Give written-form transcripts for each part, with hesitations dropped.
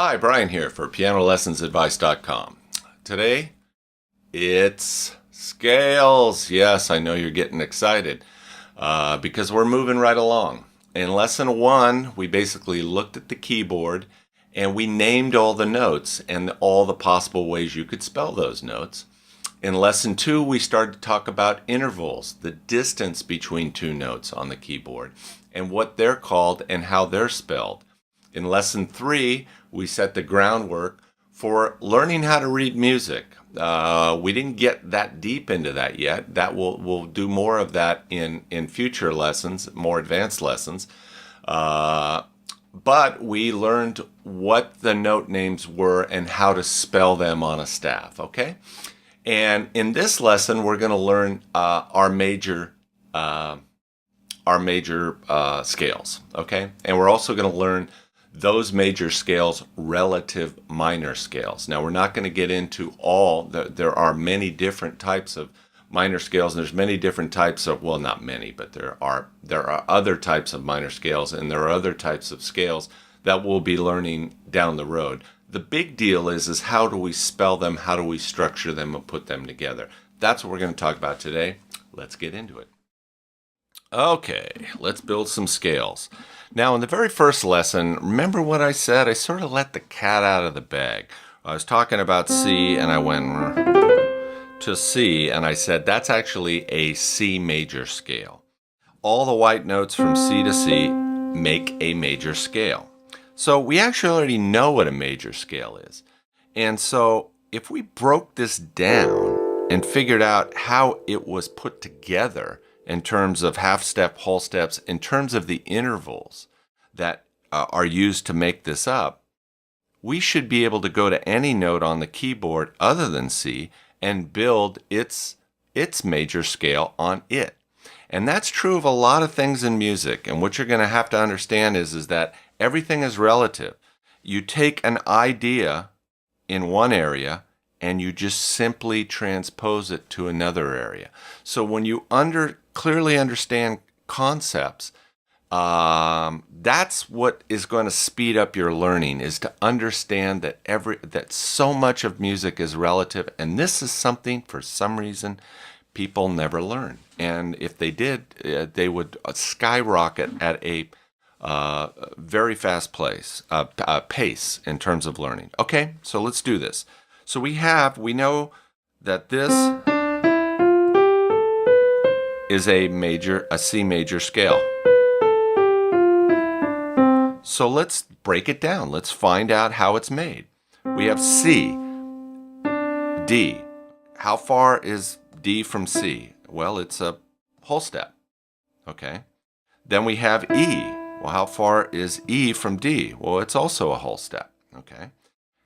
Hi, Brian here for PianoLessonsAdvice.com. Today, it's scales. Yes, I know you're getting excited because we're moving right along. In lesson 1, we basically looked at the keyboard and we named all the notes and all the possible ways you could spell those notes. In lesson 2, we started to talk about intervals, the distance between two notes on the keyboard, and what they're called and how they're spelled. In lesson 3, we set the groundwork for learning how to read music. We didn't get that deep into that yet. We'll do more of that in future lessons, more advanced lessons. But we learned what the note names were and how to spell them on a staff, okay? And in this lesson, we're going to learn our major scales, okay? And we're also going to learn those major scales, relative minor scales. Now, we're not going to get into all. There are many different types of minor scales, and there's many different types of, well, not many, but there are other types of minor scales, and there are other types of scales that we'll be learning down the road. The big deal is how do we spell them, how do we structure them, and put them together. That's what we're going to talk about today. Let's get into it. Okay, let's build some scales. Now, in the very first lesson, remember what I said? I sort of let the cat out of the bag. I was talking about C, and I went to C, and I said that's actually a C major scale. All the white notes from C to C make a major scale. So we actually already know what a major scale is. And so if we broke this down and figured out how it was put together in terms of half step, whole steps, in terms of the intervals that are used to make this up, we should be able to go to any note on the keyboard other than C and build its major scale on it. And that's true of a lot of things in music. And what you're going to have to understand is that everything is relative. You take an idea in one area and you just simply transpose it to another area. So when you clearly understand concepts, that's what is going to speed up your learning, is to understand that so much of music is relative, and this is something, for some reason, people never learn. And if they did, they would skyrocket at a very fast pace in terms of learning. Okay, so let's do this. So we know that this is a C major scale. So let's break it down. Let's find out how it's made. We have C, D. How far is D from C? Well, it's a whole step. Okay. Then we have E. Well, how far is E from D? Well, it's also a whole step. Okay.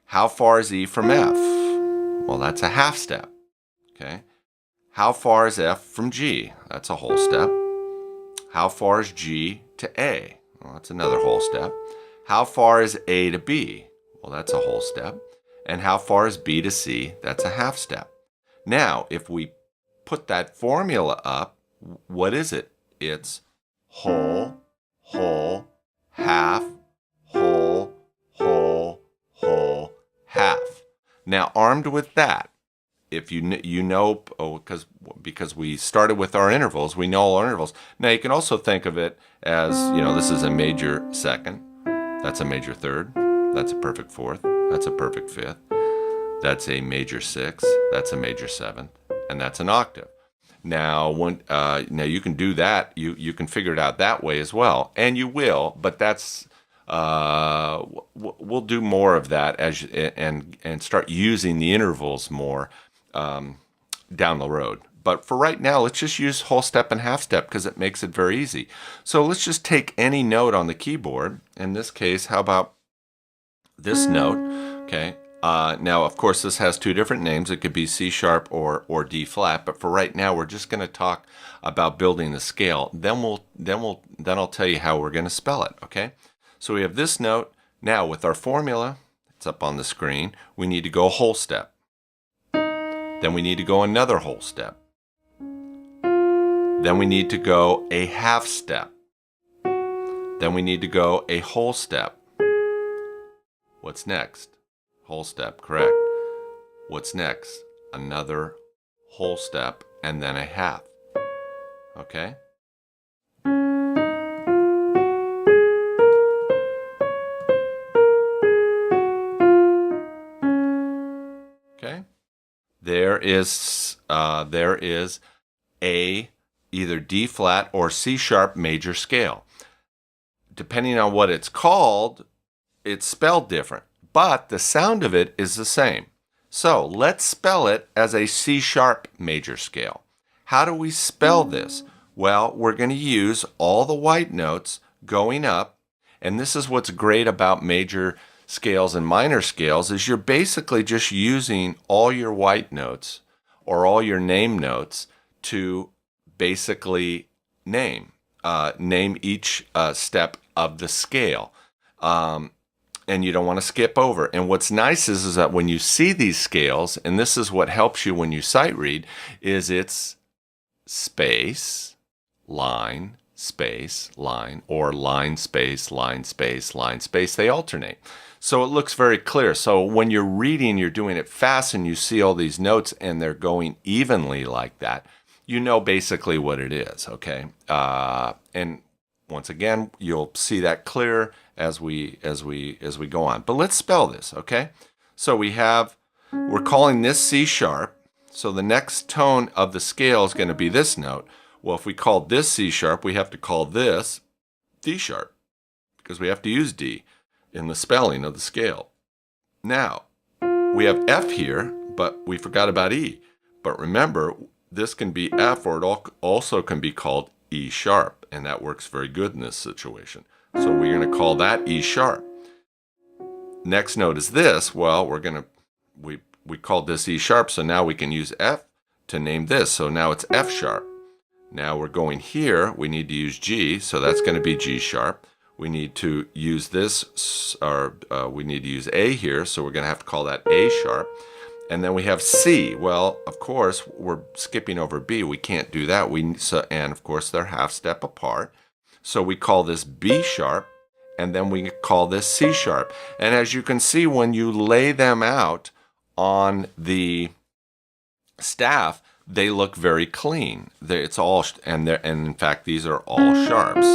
How far is E from F? Well, that's a half step. Okay. How far is F from G? That's a whole step. How far is G to A? Well, that's another whole step. How far is A to B? Well, that's a whole step. And how far is B to C? That's a half step. Now, if we put that formula up, what is it? It's whole, whole, half, whole, whole, whole, half. Now, armed with that, if because we started with our intervals, we know all our intervals. Now, you can also think of it as, this is a major second, that's a major third, that's a perfect fourth, that's a perfect fifth, that's a major sixth, that's a major seventh, and that's an octave. Now, you can do that. You can figure it out that way as well, and you will. But that's we'll do more of that and start using the intervals more down the road. But for right now, let's just use whole step and half step because it makes it very easy. So let's just take any note on the keyboard. In this case, how about this note? Okay. Now, of course, this has two different names. It could be C sharp or D flat. But for right now, we're just going to talk about building the scale. Then I'll tell you how we're going to spell it. Okay. So we have this note. Now, with our formula, it's up on the screen. We need to go a whole step. Then we need to go another whole step. Then we need to go a half step. Then we need to go a whole step. What's next? Whole step, correct. What's next? Another whole step and then a half. Okay? Okay? There is a either D flat or C sharp major scale. Depending on what it's called, it's spelled different, but the sound of it is the same. So let's spell it as a C sharp major scale. How do we spell this? Well, we're going to use all the white notes going up, and this is what's great about major scales and minor scales is you're basically just using all your white notes or all your name notes to basically name each step of the scale. And you don't want to skip over. And what's nice is that when you see these scales, and this is what helps you when you sight read, is it's space, line, or line, space, line, space, line, space. They alternate. So it looks very clear. So when you're reading, you're doing it fast and you see all these notes and they're going evenly like that, you know basically what it is, okay? And once again, you'll see that clear as we go on. But let's spell this, okay? So we're calling this C sharp. So the next tone of the scale is going to be this note. Well, if we call this C sharp, we have to call this D sharp because we have to use D in the spelling of the scale. Now, we have F here, but we forgot about E. But remember, this can be F or it also can be called E sharp, and that works very good in this situation. So we're going to call that E sharp. Next note is this. Well, we called this E sharp, so now we can use F to name this. So now it's F sharp. Now we're going here. We need to use G, so that's going to be G sharp. We need to use this, or we need to use A here, so we're going to have to call that A sharp. And then we have C. Well, of course, we're skipping over B. We can't do that. And of course, they're half step apart. So we call this B sharp, and then we call this C sharp. And as you can see, when you lay them out on the staff, they look very clean. It's all, and in fact, these are all sharps.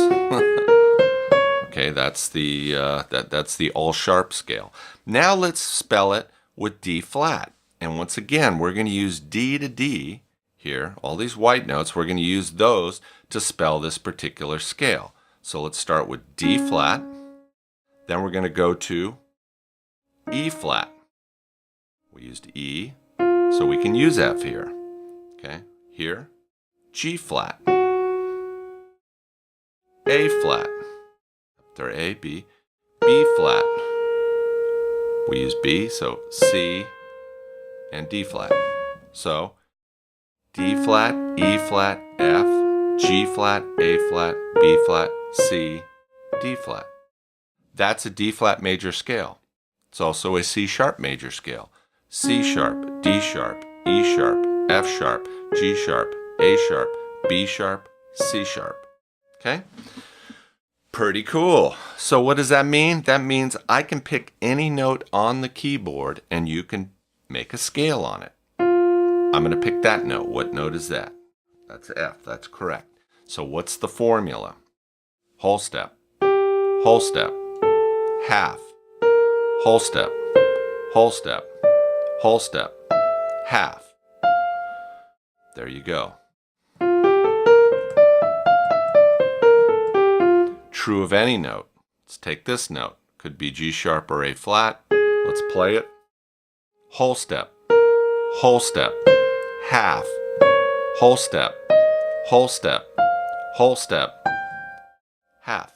Okay, that's the all sharp scale. Now let's spell it with D flat. And once again, we're going to use D to D here. All these white notes, we're going to use those to spell this particular scale. So let's start with D flat. Then we're going to go to E flat. We used E, so we can use F here. Okay, here, G flat, A flat, there A, B, B flat. We use B, so C and D flat. So D flat, E flat, F, G flat, A flat, B flat, C, D flat. That's a D flat major scale. It's also a C sharp major scale. C sharp, D sharp, E sharp, F sharp, G sharp, A sharp, B sharp, C sharp. Okay? Pretty cool. So what does that mean? That means I can pick any note on the keyboard and you can make a scale on it. I'm going to pick that note. What note is that? That's F. That's correct. So what's the formula? Whole step, half, whole step, half. There you go. True of any note. Let's take this note. Could be G sharp or A flat. Let's play it. Whole step, half, whole step, half.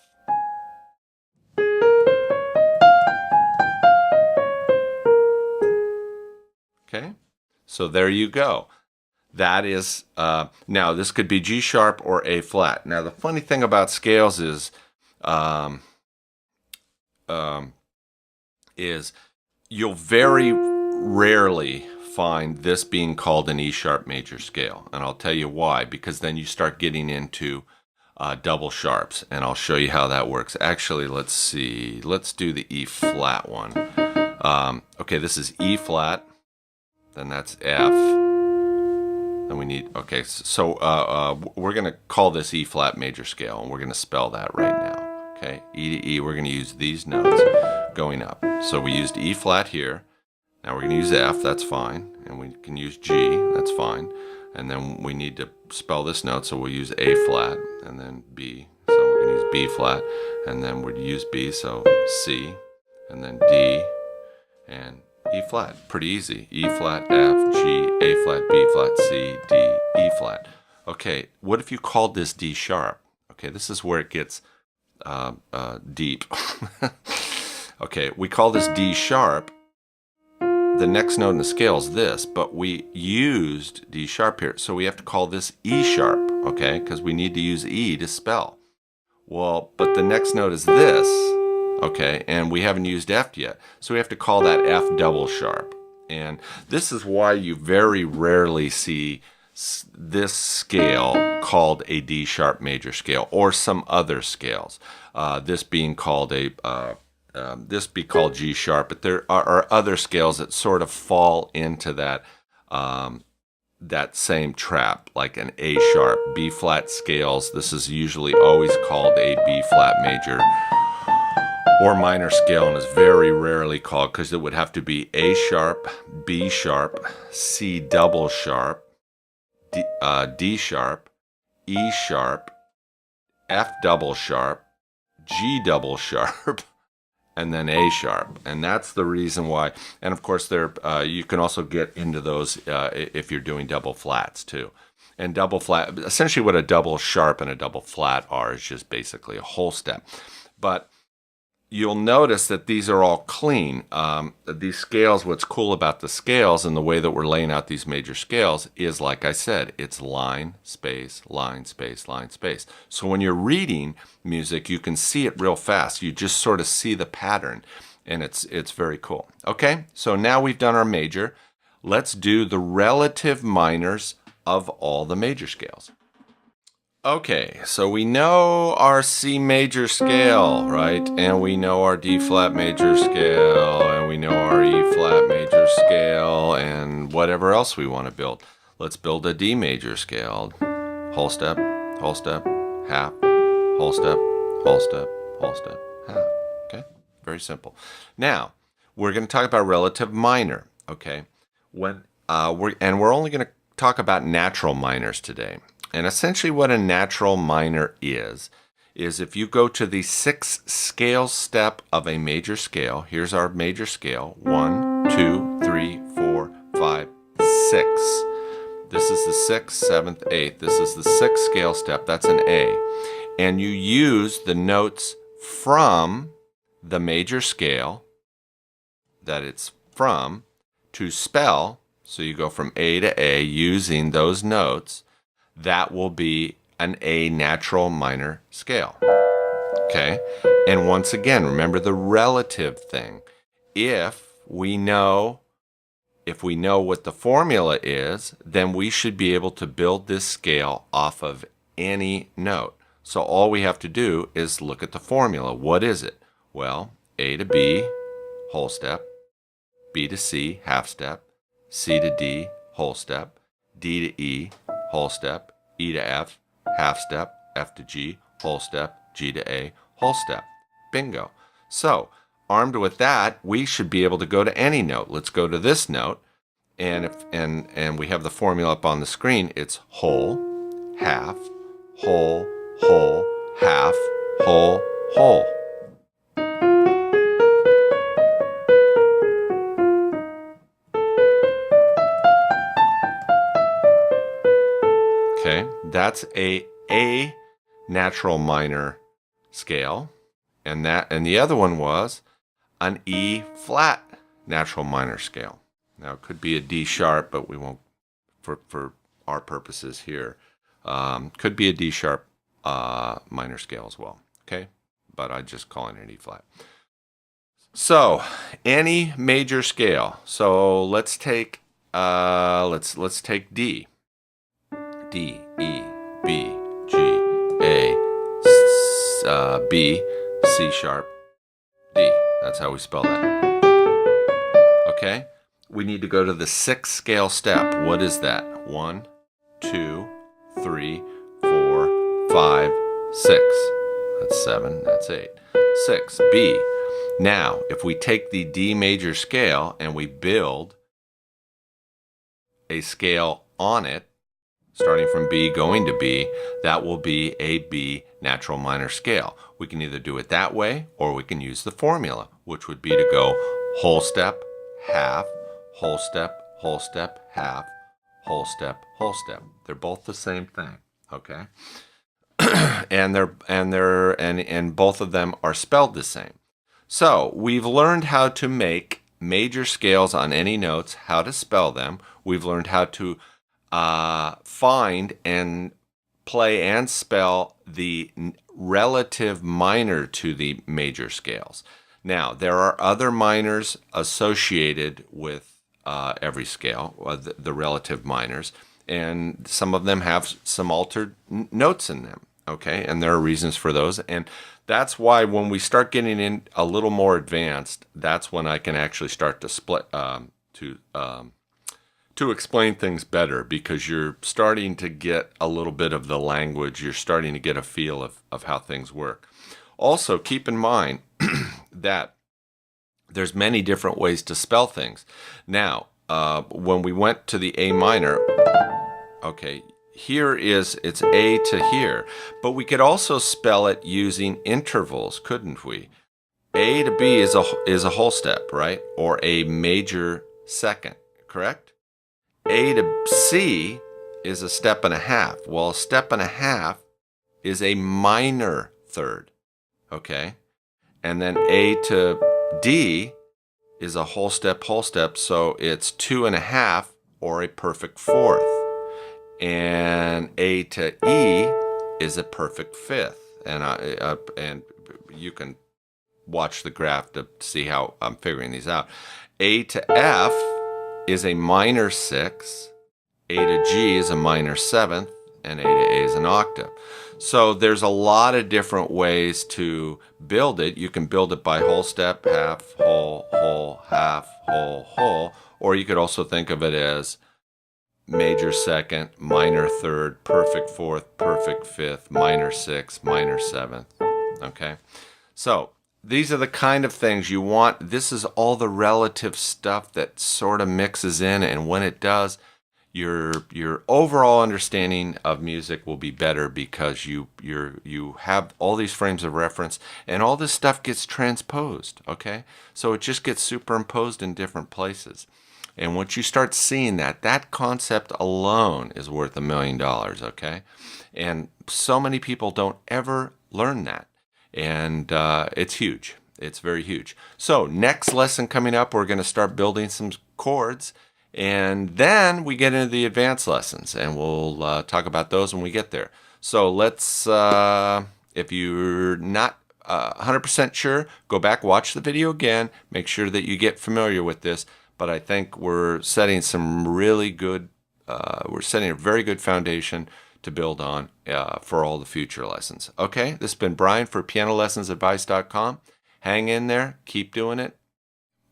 Okay, so there you go. That is, now this could be G sharp or A flat. Now the funny thing about scales is you'll very rarely find this being called an E sharp major scale. And I'll tell you why, because then you start getting into double sharps, and I'll show you how that works. Actually, let's see. Let's do the E flat one. Okay, this is E flat, then that's F, then we need, okay, so we're going to call this E flat major scale, and we're going to spell that right now. Okay, E to E, we're going to use these notes going up. So we used E flat here. Now we're going to use F, that's fine. And we can use G, that's fine. And then we need to spell this note, so we'll use A flat and then B. So we're going to use B flat, and then we'd use B, so C, and then D, and E flat. Pretty easy. E flat, F, G, A flat, B flat, C, D, E flat. Okay, what if you called this D sharp? Okay, this is where it gets deep. Okay, we call this D sharp. The next note in the scale is this, but we used D sharp here, so we have to call this E sharp, okay, because we need to use E to spell. Well, but the next note is this, okay, and we haven't used F yet, so we have to call that F double sharp. And this is why you very rarely see this scale called a D sharp major scale, or some other scales. This being called this be called G sharp, but there are other scales that sort of fall into that that same trap, like an A sharp, B flat scales. This is usually always called a B flat major or minor scale, and is very rarely called, because it would have to be A sharp, B sharp, C double sharp, D sharp, E sharp, F double sharp, G double sharp, and then A sharp. And that's the reason why. And of course, there you can also get into those if you're doing double flats too. And double flat, essentially what a double sharp and a double flat are, is just basically a whole step. But you'll notice that these are all clean. These scales, what's cool about the scales and the way that we're laying out these major scales is, like I said, it's line, space, line, space, line, space. So when you're reading music, you can see it real fast. You just sort of see the pattern, and it's very cool. Okay, so now we've done our major. Let's do the relative minors of all the major scales. Okay, so we know our C major scale, right? And we know our D flat major scale, and we know our E flat major scale, and whatever else we want to build. Let's build a D major scale. Whole step, half, whole step, half. Okay, very simple. Now, we're going to talk about relative minor, okay? We're only going to talk about natural minors today. And essentially what a natural minor is if you go to the 6th scale step of a major scale. Here's our major scale: 1, 2, 3, 4, 5, 6. This is the 6th, 7th, 8th. This is the 6th scale step. That's an A. And you use the notes from the major scale that it's from to spell. So you go from A to A using those notes. That will be an A natural minor scale. Okay? And once again, remember the relative thing. If we know what the formula is, then we should be able to build this scale off of any note. So all we have to do is look at the formula. What is it? Well, A to B, whole step, B to C, half step, C to D, whole step, D to E, whole step, E to F, half step, F to G, whole step, G to A, whole step. Bingo. So, armed with that, we should be able to go to any note. Let's go to this note, and we have the formula up on the screen. It's whole, half, whole, whole, half, whole, whole. Okay, that's a natural minor scale, and the other one was an E flat natural minor scale. Now it could be a D sharp, but we won't, for our purposes here. Could be a D sharp minor scale as well. Okay, but I'm just calling it an E flat. So any major scale. So let's take let's take D. D, E, B, G, A, B, C sharp, D. That's how we spell that. okay, we need to go to the 6th scale step. What is that? 1, 2, 3, 4, 5, 6. That's 7, that's 8. 6, B. Now, if we take the D major scale and we build a scale on it, starting from B going to B, that will be a B natural minor scale. We can either do it that way or we can use the formula, which would be to go whole step, half, whole step, whole step, half, whole step, whole step. They're both the same thing, okay? and both of them are spelled the same. So we've learned how to make major scales on any notes, how to spell them. We've learned how to find and play and spell the relative minor to the major scales. Now, there are other minors associated with every scale, the relative minors, and some of them have some altered notes in them, okay? And there are reasons for those, and that's why when we start getting in a little more advanced, that's when I can actually start to split, to explain things better, because you're starting to get a little bit of the language, you're starting to get a feel of how things work. Also, keep in mind that there's many different ways to spell things. Now, when we went to the A minor, okay, it's A to here, but we could also spell it using intervals, couldn't we? A to B is a whole step, right? Or a major second, correct? A to C is a step and a half. Well, a step and a half is a minor third, okay? And then A to D is a whole step, so it's 2 1/2 or a perfect fourth. And A to E is a perfect fifth. And you can watch the graph to see how I'm figuring these out. A to F is a minor 6, A to G is a minor 7th, and A to A is an octave. So there's a lot of different ways to build it. You can build it by whole step, half, whole, half, whole, or you could also think of it as major second, minor third, perfect fourth, perfect fifth, minor 6th, minor 7th, okay? So these are the kind of things you want. This is all the relative stuff that sort of mixes in, and when it does, your overall understanding of music will be better, because you have all these frames of reference, and all this stuff gets transposed, okay? So it just gets superimposed in different places. And once you start seeing that concept alone is worth $1 million, okay? And so many people don't ever learn that. And it's huge. It's very huge. So next lesson coming up, we're going to start building some chords, and then we get into the advanced lessons, and we'll talk about those when we get there. So let's, if you're not 100% sure, go back, watch the video again, make sure that you get familiar with this. But I think we're setting some really good, we're setting a very good foundation to build on for all the future lessons. Okay, this has been Brian for PianoLessonsAdvice.com. Hang in there, keep doing it.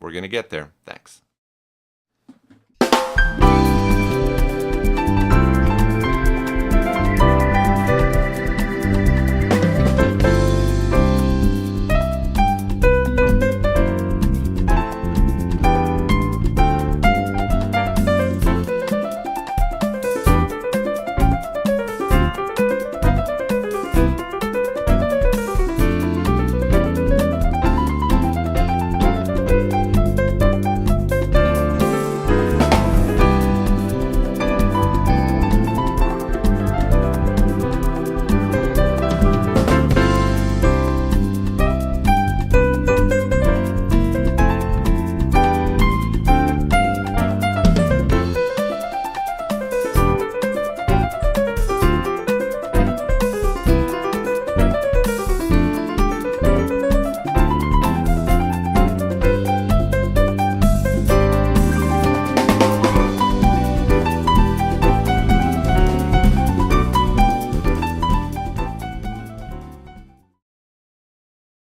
We're going to get there. Thanks.